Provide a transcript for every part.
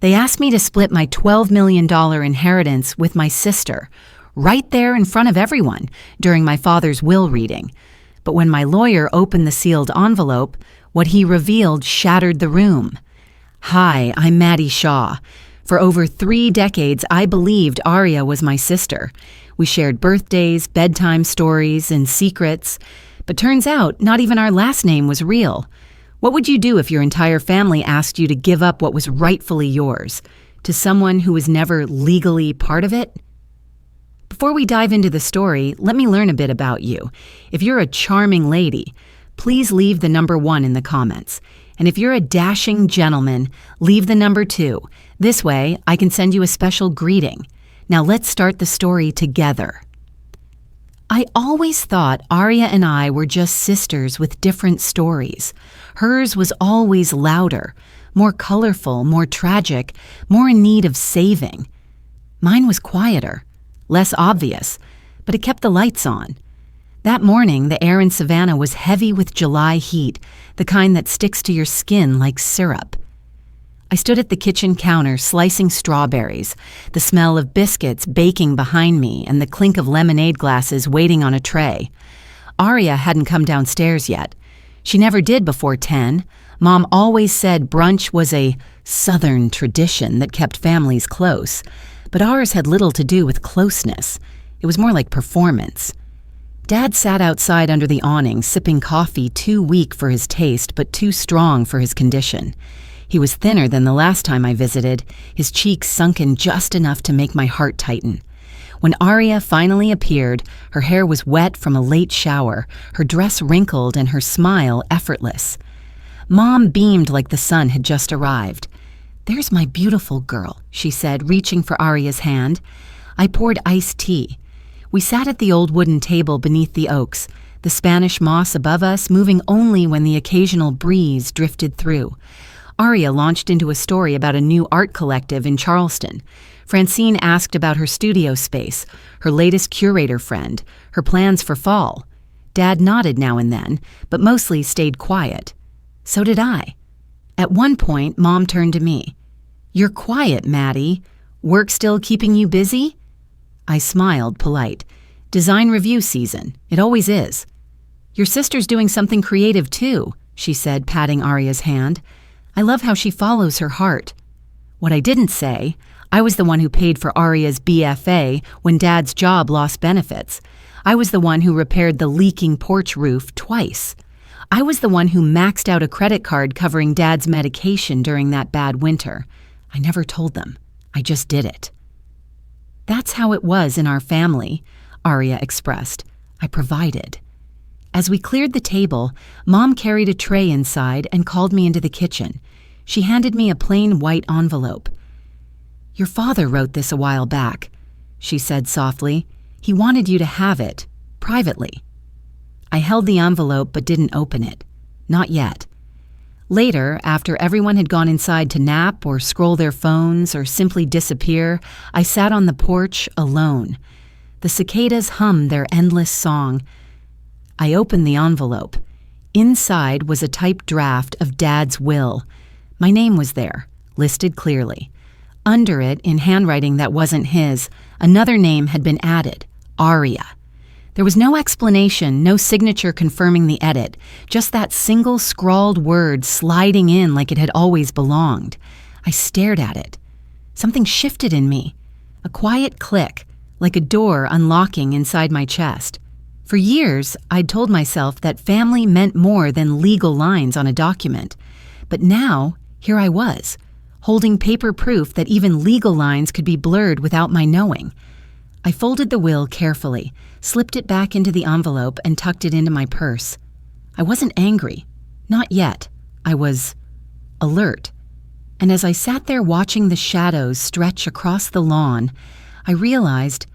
They asked me to split my $12 million inheritance with my sister, right there in front of everyone, during my father's will reading. But when my lawyer opened the sealed envelope, what he revealed shattered the room. Hi, I'm Maddie Shaw. For over 3 decades, I believed Aria was my sister. We shared birthdays, bedtime stories, and secrets. But turns out, not even our last name was real. What would you do if your entire family asked you to give up what was rightfully yours to someone who was never legally part of it? Before we dive into the story, let me learn a bit about you. If you're a charming lady, please leave the number 1 in the comments. And if you're a dashing gentleman, leave the number 2. This way, I can send you a special greeting. Now let's start the story together. I always thought Aria and I were just sisters with different stories. Hers was always louder, more colorful, more tragic, more in need of saving. Mine was quieter, less obvious, but it kept the lights on. That morning, the air in Savannah was heavy with July heat, the kind that sticks to your skin like syrup. I stood at the kitchen counter slicing strawberries, the smell of biscuits baking behind me and the clink of lemonade glasses waiting on a tray. Aria hadn't come downstairs yet. She never did before 10. Mom always said brunch was a Southern tradition that kept families close, but ours had little to do with closeness. It was more like performance. Dad sat outside under the awning, sipping coffee too weak for his taste but too strong for his condition. He was thinner than the last time I visited, his cheeks sunken just enough to make my heart tighten. When Aria finally appeared, her hair was wet from a late shower, her dress wrinkled and her smile effortless. Mom beamed like the sun had just arrived. "There's my beautiful girl," she said, reaching for Aria's hand. I poured iced tea. We sat at the old wooden table beneath the oaks, the Spanish moss above us moving only when the occasional breeze drifted through. Aria launched into a story about a new art collective in Charleston. Francine asked about her studio space, her latest curator friend, her plans for fall. Dad nodded now and then, but mostly stayed quiet. So did I. At one point, Mom turned to me. "You're quiet, Maddie. Work still keeping you busy?" I smiled, polite. "Design review season. It always is." "Your sister's doing something creative too," she said, patting Aria's hand. "I love how she follows her heart." What I didn't say, I was the one who paid for Aria's BFA when Dad's job lost benefits. I was the one who repaired the leaking porch roof twice. I was the one who maxed out a credit card covering Dad's medication during that bad winter. I never told them. I just did it. "That's how it was in our family," Aria expressed. "I provided." As we cleared the table, Mom carried a tray inside and called me into the kitchen. She handed me a plain white envelope. "Your father wrote this a while back," she said softly. "He wanted you to have it, privately." I held the envelope but didn't open it. Not yet. Later, after everyone had gone inside to nap or scroll their phones or simply disappear, I sat on the porch alone. The cicadas hummed their endless song. I opened the envelope. Inside was a typed draft of Dad's will. My name was there, listed clearly. Under it, in handwriting that wasn't his, another name had been added, Aria. There was no explanation, no signature confirming the edit, just that single scrawled word sliding in like it had always belonged. I stared at it. Something shifted in me. A quiet click, like a door unlocking inside my chest. For years, I'd told myself that family meant more than legal lines on a document. But now, here I was, holding paper proof that even legal lines could be blurred without my knowing. I folded the will carefully, slipped it back into the envelope, and tucked it into my purse. I wasn't angry. Not yet. I was alert. And as I sat there watching the shadows stretch across the lawn, I realized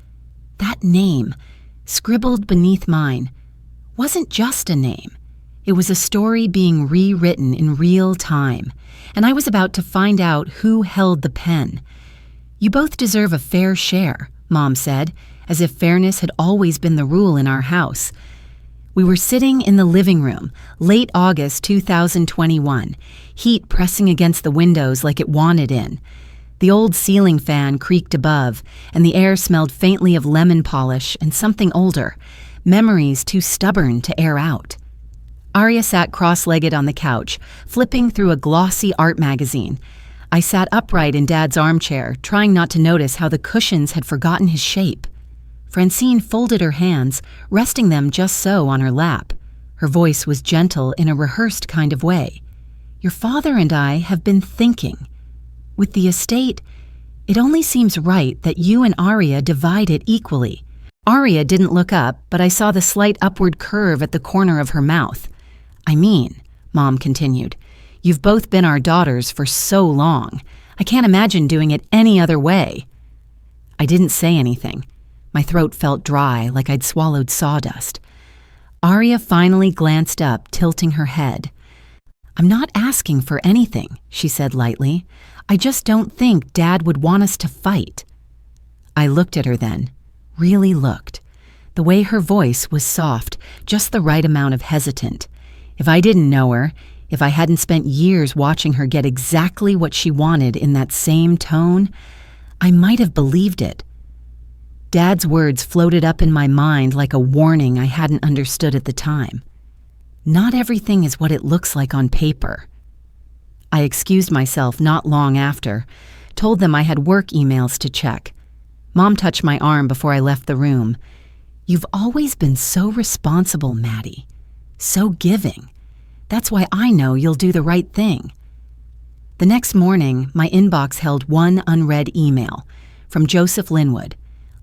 that name, scribbled beneath mine, wasn't just a name. It was a story being rewritten in real time, and I was about to find out who held the pen. "You both deserve a fair share," Mom said, as if fairness had always been the rule in our house. We were sitting in the living room, late August 2021, heat pressing against the windows like it wanted in. The old ceiling fan creaked above, and the air smelled faintly of lemon polish and something older, memories too stubborn to air out. Arya sat cross-legged on the couch, flipping through a glossy art magazine. I sat upright in Dad's armchair, trying not to notice how the cushions had forgotten his shape. Francine folded her hands, resting them just so on her lap. Her voice was gentle in a rehearsed kind of way. "Your father and I have been thinking. With the estate, it only seems right that you and Arya divide it equally." Arya didn't look up, but I saw the slight upward curve at the corner of her mouth. "I mean," Mom continued, "you've both been our daughters for so long. I can't imagine doing it any other way." I didn't say anything. My throat felt dry, like I'd swallowed sawdust. Arya finally glanced up, tilting her head. "I'm not asking for anything," she said lightly. "I just don't think Dad would want us to fight." I looked at her then, really looked. The way her voice was soft, just the right amount of hesitant. If I didn't know her, if I hadn't spent years watching her get exactly what she wanted in that same tone, I might have believed it. Dad's words floated up in my mind like a warning I hadn't understood at the time. Not everything is what it looks like on paper. I excused myself not long after, told them I had work emails to check. Mom touched my arm before I left the room. "You've always been so responsible, Maddie. So giving. That's why I know you'll do the right thing." The next morning, my inbox held one unread email from Joseph Linwood.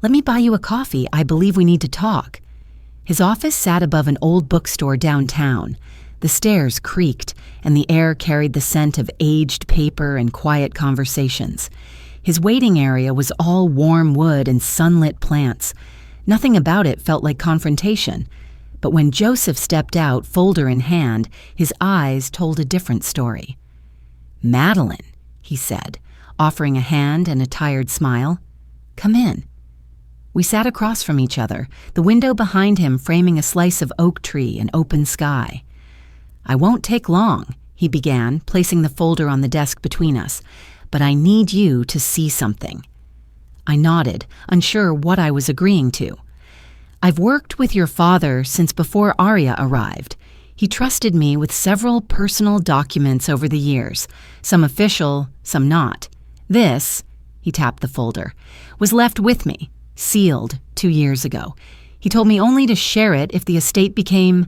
"Let me buy you a coffee. I believe we need to talk." His office sat above an old bookstore downtown. The stairs creaked, and the air carried the scent of aged paper and quiet conversations. His waiting area was all warm wood and sunlit plants. Nothing about it felt like confrontation. But when Joseph stepped out, folder in hand, his eyes told a different story. "Madeline," he said, offering a hand and a tired smile. "Come in." We sat across from each other, the window behind him framing a slice of oak tree and open sky. "I won't take long," he began, placing the folder on the desk between us, "but I need you to see something." I nodded, unsure what I was agreeing to. "I've worked with your father since before Arya arrived. He trusted me with several personal documents over the years, some official, some not. This," he tapped the folder, "was left with me, sealed 2 years ago. He told me only to share it if the estate became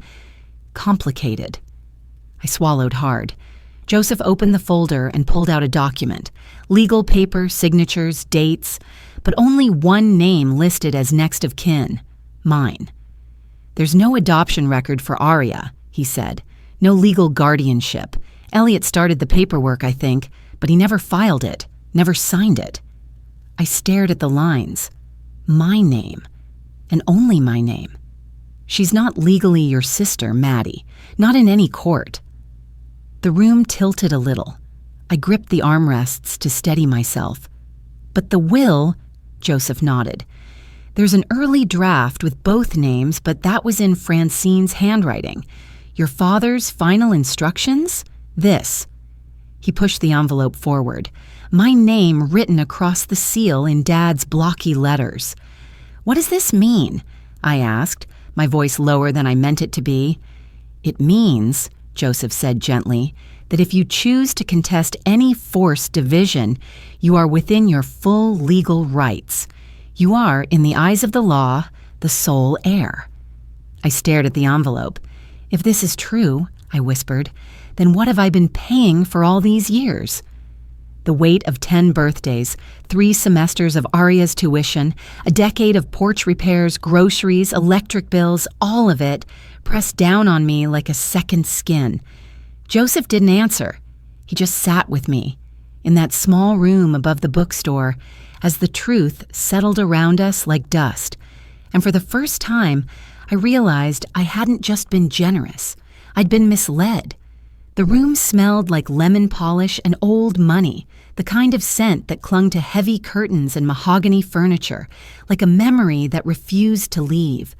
complicated." I swallowed hard. Joseph opened the folder and pulled out a document. Legal paper, signatures, dates, but only one name listed as next of kin, mine. "There's no adoption record for Arya," he said. "No legal guardianship. Elliot started the paperwork, I think, but he never filed it, never signed it." I stared at the lines. My name, and only my name. "She's not legally your sister, Maddie, not in any court." The room tilted a little. I gripped the armrests to steady myself. "But the will," Joseph nodded. "There's an early draft with both names, but that was in Francine's handwriting. Your father's final instructions? This." He pushed the envelope forward. My name written across the seal in Dad's blocky letters. "What does this mean?" I asked, my voice lower than I meant it to be. "It means," Joseph said gently, "that if you choose to contest any forced division, you are within your full legal rights. You are, in the eyes of the law, the sole heir." I stared at the envelope. "If this is true," I whispered, "then what have I been paying for all these years?" The weight of 10 birthdays, 3 semesters of Arya's tuition, a decade of porch repairs, groceries, electric bills, all of it pressed down on me like a second skin. Joseph didn't answer. He just sat with me, in that small room above the bookstore, as the truth settled around us like dust. And for the first time, I realized I hadn't just been generous. I'd been misled. The room smelled like lemon polish and old money, the kind of scent that clung to heavy curtains and mahogany furniture, like a memory that refused to leave.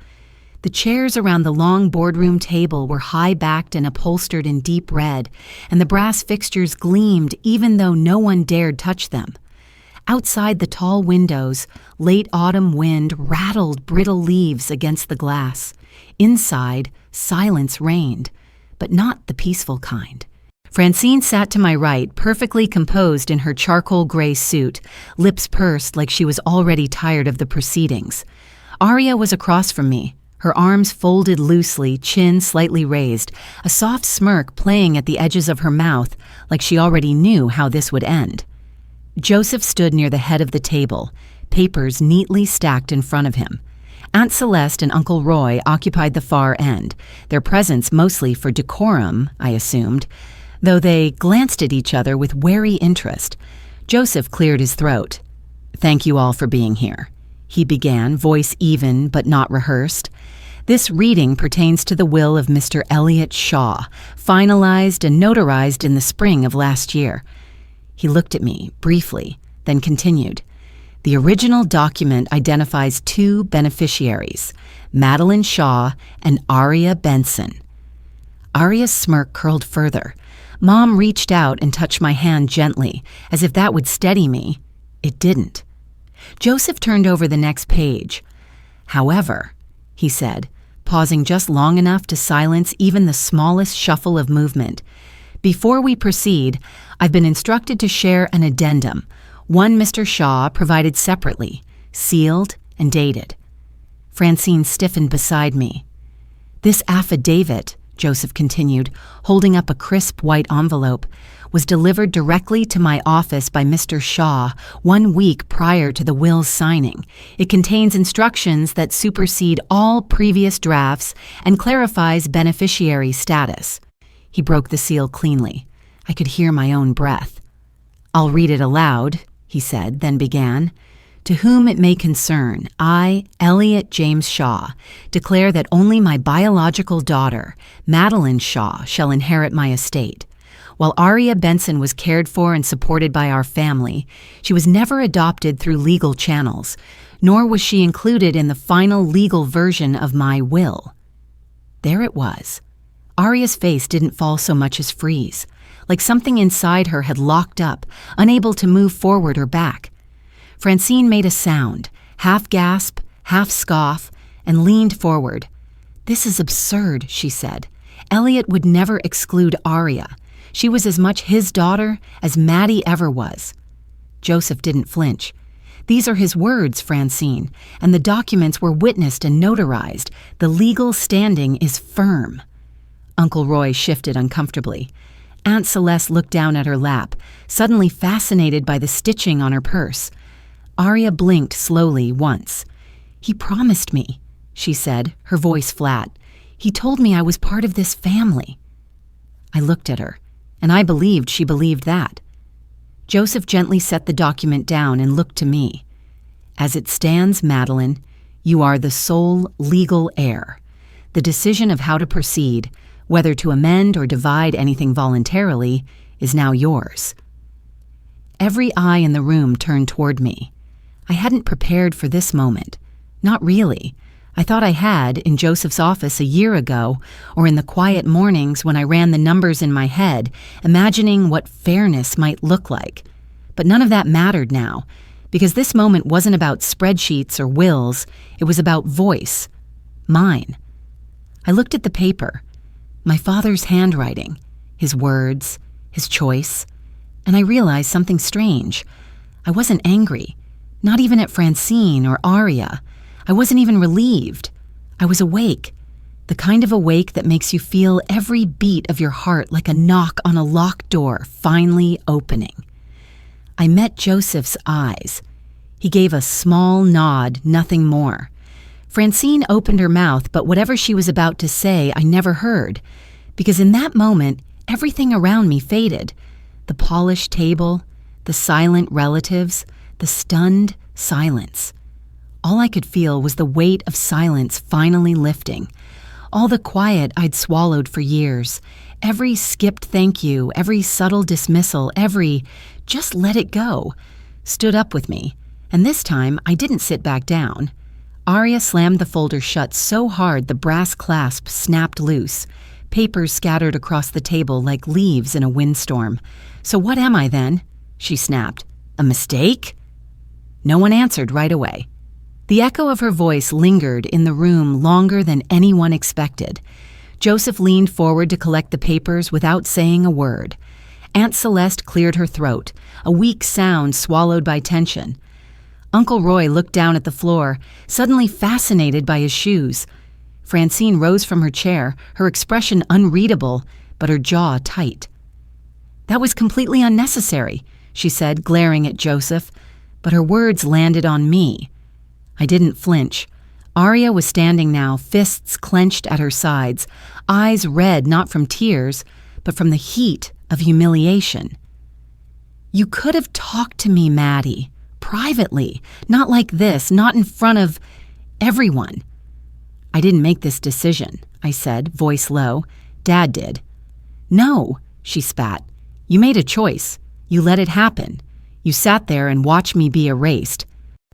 The chairs around the long boardroom table were high-backed and upholstered in deep red, and the brass fixtures gleamed even though no one dared touch them. Outside the tall windows, late autumn wind rattled brittle leaves against the glass. Inside, silence reigned, but not the peaceful kind. Francine sat to my right, perfectly composed in her charcoal gray suit, lips pursed like she was already tired of the proceedings. Aria was across from me, her arms folded loosely, chin slightly raised, a soft smirk playing at the edges of her mouth like she already knew how this would end. Joseph stood near the head of the table, papers neatly stacked in front of him. Aunt Celeste and Uncle Roy occupied the far end, their presence mostly for decorum, I assumed, though they glanced at each other with wary interest. Joseph cleared his throat. "Thank you all for being here," he began, voice even but not rehearsed. "This reading pertains to the will of Mr. Elliot Shaw, finalized and notarized in the spring of last year." He looked at me briefly, then continued. "The original document identifies two beneficiaries, Madeline Shaw and Aria Benson." Aria's smirk curled further. Mom reached out and touched my hand gently, as if that would steady me. It didn't. Joseph turned over the next page. "However," he said, pausing just long enough to silence even the smallest shuffle of movement, "before we proceed, I've been instructed to share an addendum, one Mr. Shaw provided separately, sealed and dated." Francine stiffened beside me. "This affidavit," Joseph continued, holding up a crisp white envelope, "was delivered directly to my office by Mr. Shaw 1 week prior to the will's signing. It contains instructions that supersede all previous drafts and clarifies beneficiary status." He broke the seal cleanly. I could hear my own breath. "I'll read it aloud," he said, then began. "To whom it may concern, I, Elliot James Shaw, declare that only my biological daughter, Madeline Shaw, shall inherit my estate. While Aria Benson was cared for and supported by our family, she was never adopted through legal channels, nor was she included in the final legal version of my will." There it was. Aria's face didn't fall so much as freeze, like something inside her had locked up, unable to move forward or back. Francine made a sound, half gasp, half scoff, and leaned forward. "This is absurd," she said. "Elliot would never exclude Aria. She was as much his daughter as Maddie ever was." Joseph didn't flinch. "These are his words, Francine, and the documents were witnessed and notarized. The legal standing is firm." Uncle Roy shifted uncomfortably. Aunt Celeste looked down at her lap, suddenly fascinated by the stitching on her purse. Aria blinked slowly once. "He promised me," she said, her voice flat. "He told me I was part of this family." I looked at her, and I believed she believed that. Joseph gently set the document down and looked to me. "As it stands, Madeline, you are the sole legal heir. The decision of how to proceed, whether to amend or divide anything voluntarily, is now yours." Every eye in the room turned toward me. I hadn't prepared for this moment. Not really. I thought I had in Joseph's office a year ago, or in the quiet mornings when I ran the numbers in my head, imagining what fairness might look like. But none of that mattered now, because this moment wasn't about spreadsheets or wills. It was about voice. Mine. I looked at the paper. My father's handwriting, his words, his choice, and I realized something strange. I wasn't angry, not even at Francine or Aria. I wasn't even relieved. I was awake, the kind of awake that makes you feel every beat of your heart like a knock on a locked door finally opening. I met Joseph's eyes. He gave a small nod, nothing more. Francine opened her mouth, but whatever she was about to say, I never heard, because in that moment, everything around me faded. The polished table, the silent relatives, the stunned silence. All I could feel was the weight of silence finally lifting. All the quiet I'd swallowed for years. Every skipped thank you, every subtle dismissal, every "just let it go," stood up with me. And this time, I didn't sit back down. Aria slammed the folder shut so hard the brass clasp snapped loose. Papers scattered across the table like leaves in a windstorm. "So what am I then?" she snapped. "A mistake?" No one answered right away. The echo of her voice lingered in the room longer than anyone expected. Joseph leaned forward to collect the papers without saying a word. Aunt Celeste cleared her throat, a weak sound swallowed by tension. Uncle Roy looked down at the floor, suddenly fascinated by his shoes. Francine rose from her chair, her expression unreadable, but her jaw tight. "That was completely unnecessary," she said, glaring at Joseph, but her words landed on me. I didn't flinch. Aria was standing now, fists clenched at her sides, eyes red not from tears, but from the heat of humiliation. "You could have talked to me, Maddie, privately, not like this, not in front of everyone." "I didn't make this decision," I said, voice low. "Dad did." "No," she spat. "You made a choice. You let it happen. You sat there and watched me be erased."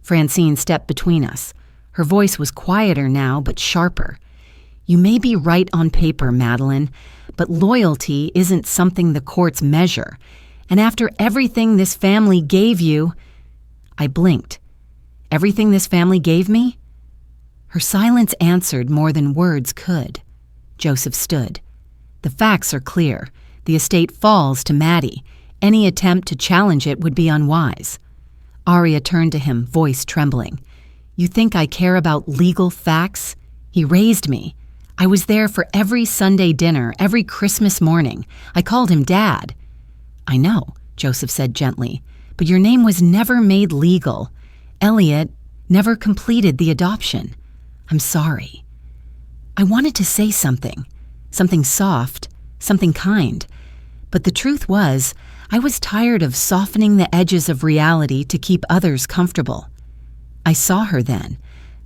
Francine stepped between us. Her voice was quieter now, but sharper. "You may be right on paper, Madeline, but loyalty isn't something the courts measure. And after everything this family gave you—" I blinked. "Everything this family gave me?" Her silence answered more than words could. Joseph stood. "The facts are clear. The estate falls to Maddie. Any attempt to challenge it would be unwise." Aria turned to him, voice trembling. "You think I care about legal facts? He raised me. I was there for every Sunday dinner, every Christmas morning. I called him Dad." "I know," Joseph said gently, "but your name was never made legal. Elliot never completed the adoption. I'm sorry." I wanted to say something soft, something kind. But the truth was, I was tired of softening the edges of reality to keep others comfortable. I saw her then,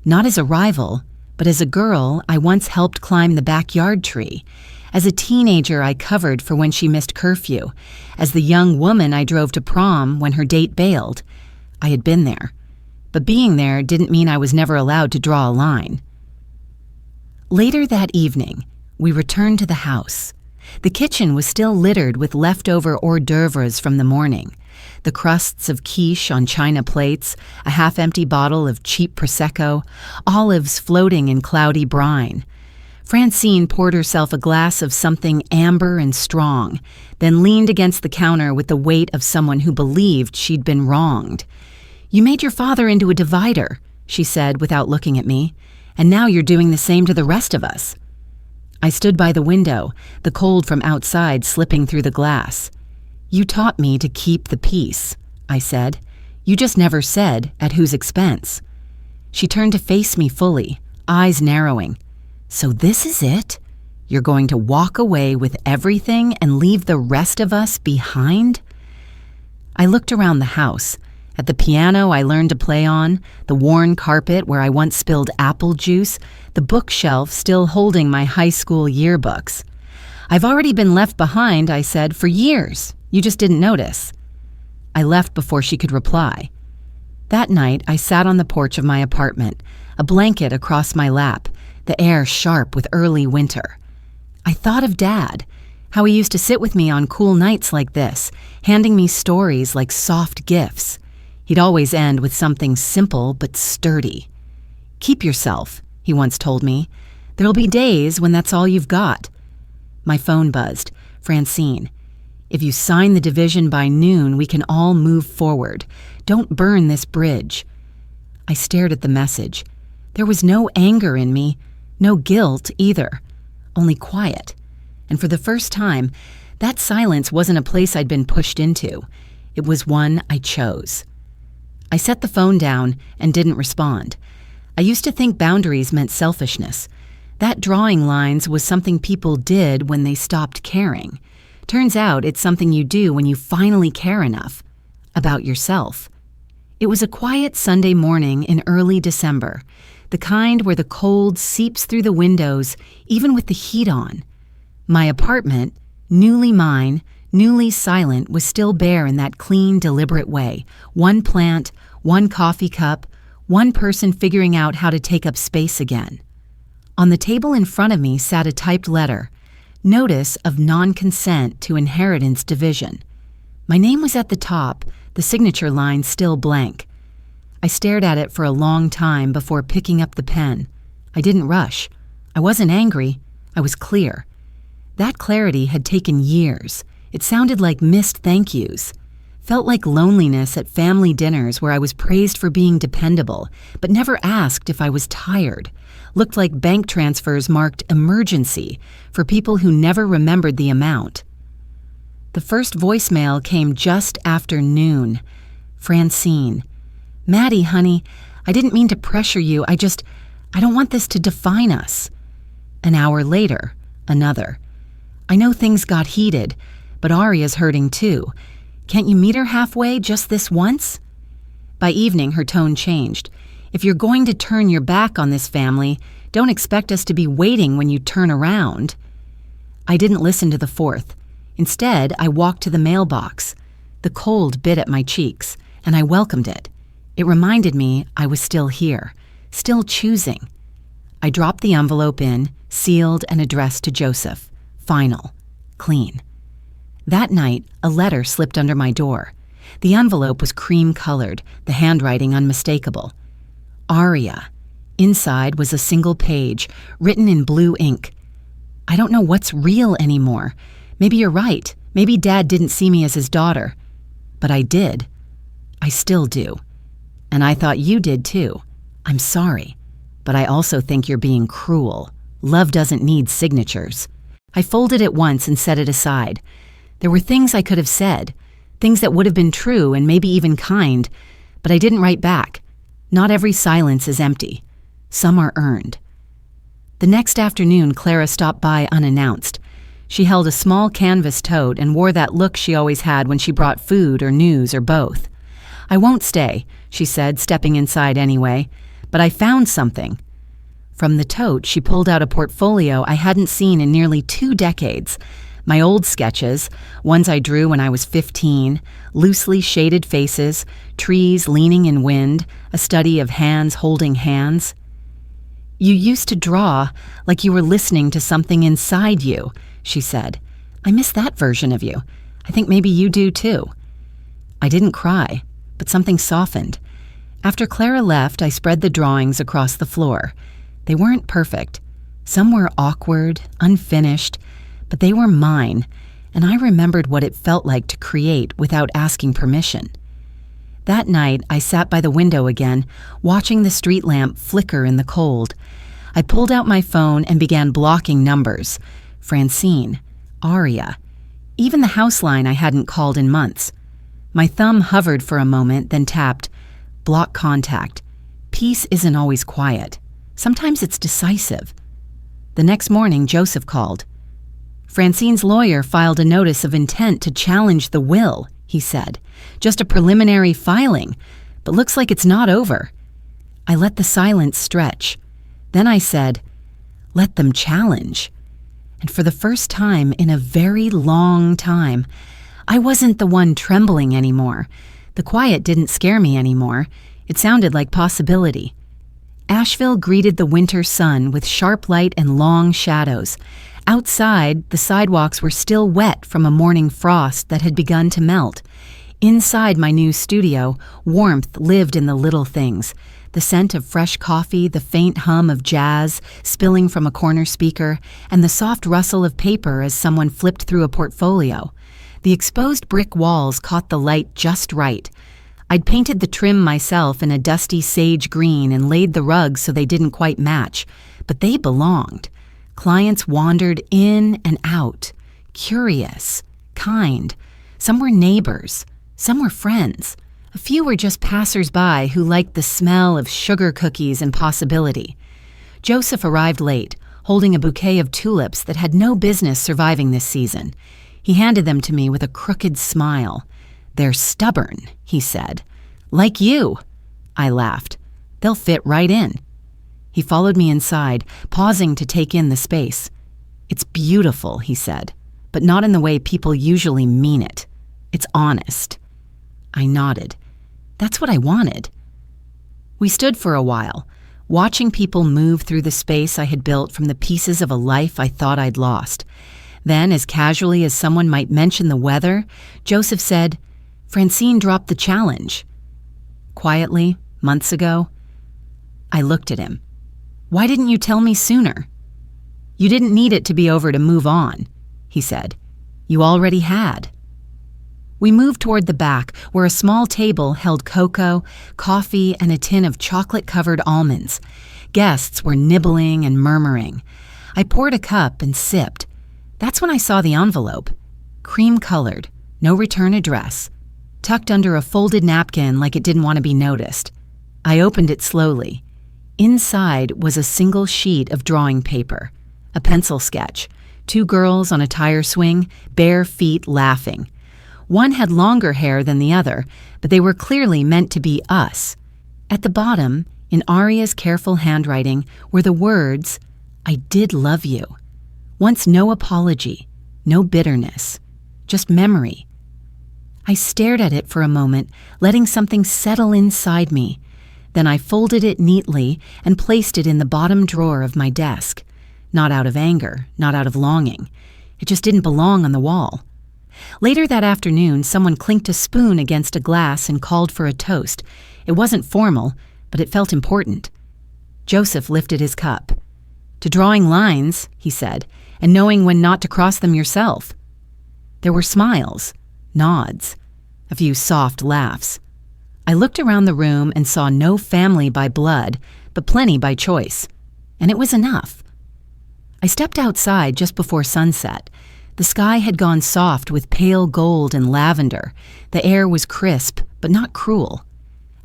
not as a rival, but as a girl I once helped climb the backyard tree, as a teenager I covered for when she missed curfew, as the young woman I drove to prom when her date bailed. I had been there, but being there didn't mean I was never allowed to draw a line. Later that evening, we returned to the house. The kitchen was still littered with leftover hors d'oeuvres from the morning. The crusts of quiche on china plates, a half-empty bottle of cheap Prosecco, olives floating in cloudy brine. Francine poured herself a glass of something amber and strong, then leaned against the counter with the weight of someone who believed she'd been wronged. "You made your father into a divider," she said without looking at me, "and now you're doing the same to the rest of us." I stood by the window, the cold from outside slipping through the glass. "You taught me to keep the peace," I said. "You just never said at whose expense." She turned to face me fully, eyes narrowing. "So this is it? You're going to walk away with everything and leave the rest of us behind?" I looked around the house, at the piano I learned to play on, the worn carpet where I once spilled apple juice, the bookshelf still holding my high school yearbooks. "I've already been left behind," I said, "for years. You just didn't notice." I left before she could reply. That night, I sat on the porch of my apartment, a blanket across my lap, the air sharp with early winter. I thought of Dad, how he used to sit with me on cool nights like this, handing me stories like soft gifts. He'd always end with something simple but sturdy. "Keep yourself," he once told me. "There'll be days when that's all you've got." My phone buzzed. "Francine, if you sign the division by noon, we can all move forward. Don't burn this bridge." I stared at the message. There was no anger in me, no guilt either, only quiet. And for the first time, that silence wasn't a place I'd been pushed into. It was one I chose. I set the phone down and didn't respond. I used to think boundaries meant selfishness. That drawing lines was something people did when they stopped caring. Turns out it's something you do when you finally care enough about yourself. It was a quiet Sunday morning in early December, the kind where the cold seeps through the windows even with the heat on. My apartment, newly mine, newly silent, was still bare in that clean, deliberate way. One plant, one coffee cup, one person figuring out how to take up space again. On the table in front of me sat a typed letter, notice of non-consent to inheritance division. My name was at the top, the signature line still blank. I stared at it for a long time before picking up the pen. I didn't rush. I wasn't angry. I was clear. That clarity had taken years. It sounded like missed thank yous. Felt like loneliness at family dinners where I was praised for being dependable, but never asked if I was tired. Looked like bank transfers marked emergency for people who never remembered the amount. The first voicemail came just after noon. Francine. Maddie, honey, I didn't mean to pressure you. I don't want this to define us. An hour later, another. I know things got heated, but Aria's hurting too. Can't you meet her halfway just this once? By evening, her tone changed. If you're going to turn your back on this family, don't expect us to be waiting when you turn around. I didn't listen to the fourth. Instead, I walked to the mailbox. The cold bit at my cheeks, and I welcomed it. It reminded me I was still here, still choosing. I dropped the envelope in, sealed and addressed to Joseph. Final. Clean. That night, a letter slipped under my door. The envelope was cream-colored, the handwriting unmistakable. Aria. Inside was a single page, written in blue ink. I don't know what's real anymore. Maybe you're right. Maybe Dad didn't see me as his daughter. But I did. I still do. And I thought you did too. I'm sorry. But I also think you're being cruel. Love doesn't need signatures. I folded it once and set it aside. There were things I could have said, things that would have been true and maybe even kind, but I didn't write back. Not every silence is empty. Some are earned. The next afternoon, Clara stopped by unannounced. She held a small canvas tote and wore that look she always had when she brought food or news or both. I won't stay, she said, stepping inside anyway, but I found something. From the tote, she pulled out a portfolio I hadn't seen in nearly 2 decades. My old sketches, ones I drew when I was 15, loosely shaded faces, trees leaning in wind, a study of hands holding hands. You used to draw like you were listening to something inside you, she said. I miss that version of you. I think maybe you do too. I didn't cry, but something softened. After Clara left, I spread the drawings across the floor. They weren't perfect. Some were awkward, unfinished, but they were mine, and I remembered what it felt like to create without asking permission. That night, I sat by the window again, watching the street lamp flicker in the cold. I pulled out my phone and began blocking numbers. Francine, Aria, even the house line I hadn't called in months. My thumb hovered for a moment, then tapped, block contact. Peace isn't always quiet. Sometimes it's decisive. The next morning, Joseph called. Francine's lawyer filed a notice of intent to challenge the will, he said. Just a preliminary filing, but looks like it's not over. I let the silence stretch. Then I said, let them challenge. And for the first time in a very long time, I wasn't the one trembling anymore. The quiet didn't scare me anymore. It sounded like possibility. Asheville greeted the winter sun with sharp light and long shadows. Outside, the sidewalks were still wet from a morning frost that had begun to melt. Inside my new studio, warmth lived in the little things. The scent of fresh coffee, the faint hum of jazz spilling from a corner speaker, and the soft rustle of paper as someone flipped through a portfolio. The exposed brick walls caught the light just right. I'd painted the trim myself in a dusty sage green and laid the rugs so they didn't quite match, but they belonged. Clients wandered in and out, curious, kind. Some were neighbors, some were friends. A few were just passers-by who liked the smell of sugar cookies and possibility. Joseph arrived late, holding a bouquet of tulips that had no business surviving this season. He handed them to me with a crooked smile. They're stubborn, he said. Like you. I laughed. They'll fit right in. He followed me inside, pausing to take in the space. It's beautiful, he said, but not in the way people usually mean it. It's honest. I nodded. That's what I wanted. We stood for a while, watching people move through the space I had built from the pieces of a life I thought I'd lost. Then, as casually as someone might mention the weather, Joseph said, Francine dropped the challenge. Quietly, months ago. I looked at him. Why didn't you tell me sooner? You didn't need it to be over to move on, he said. You already had. We moved toward the back, where a small table held cocoa, coffee, and a tin of chocolate-covered almonds. Guests were nibbling and murmuring. I poured a cup and sipped. That's when I saw the envelope. Cream-colored, no return address, tucked under a folded napkin like it didn't want to be noticed. I opened it slowly. Inside was a single sheet of drawing paper, a pencil sketch, 2 girls on a tire swing, bare feet laughing. One had longer hair than the other, but they were clearly meant to be us. At the bottom, in Aria's careful handwriting, were the words, I did love you. Once no apology, no bitterness, just memory. I stared at it for a moment, letting something settle inside me. Then I folded it neatly and placed it in the bottom drawer of my desk. Not out of anger, not out of longing. It just didn't belong on the wall. Later that afternoon, someone clinked a spoon against a glass and called for a toast. It wasn't formal, but it felt important. Joseph lifted his cup. To drawing lines, he said, and knowing when not to cross them yourself. There were smiles, nods, a few soft laughs. I looked around the room and saw no family by blood, but plenty by choice. And it was enough. I stepped outside just before sunset. The sky had gone soft with pale gold and lavender. The air was crisp, but not cruel.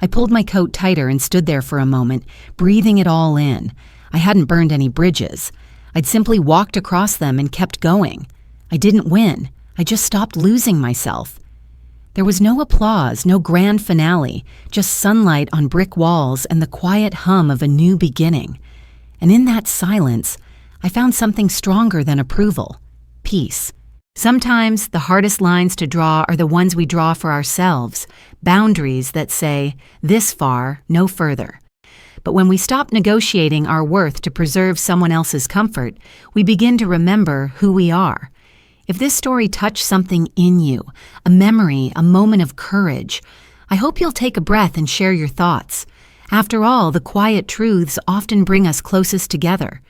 I pulled my coat tighter and stood there for a moment, breathing it all in. I hadn't burned any bridges. I'd simply walked across them and kept going. I didn't win. I just stopped losing myself. There was no applause, no grand finale, just sunlight on brick walls and the quiet hum of a new beginning. And in that silence, I found something stronger than approval. Peace. Sometimes the hardest lines to draw are the ones we draw for ourselves, boundaries that say, this far, no further. But when we stop negotiating our worth to preserve someone else's comfort, we begin to remember who we are. If this story touched something in you, a memory, a moment of courage, I hope you'll take a breath and share your thoughts. After all, the quiet truths often bring us closest together.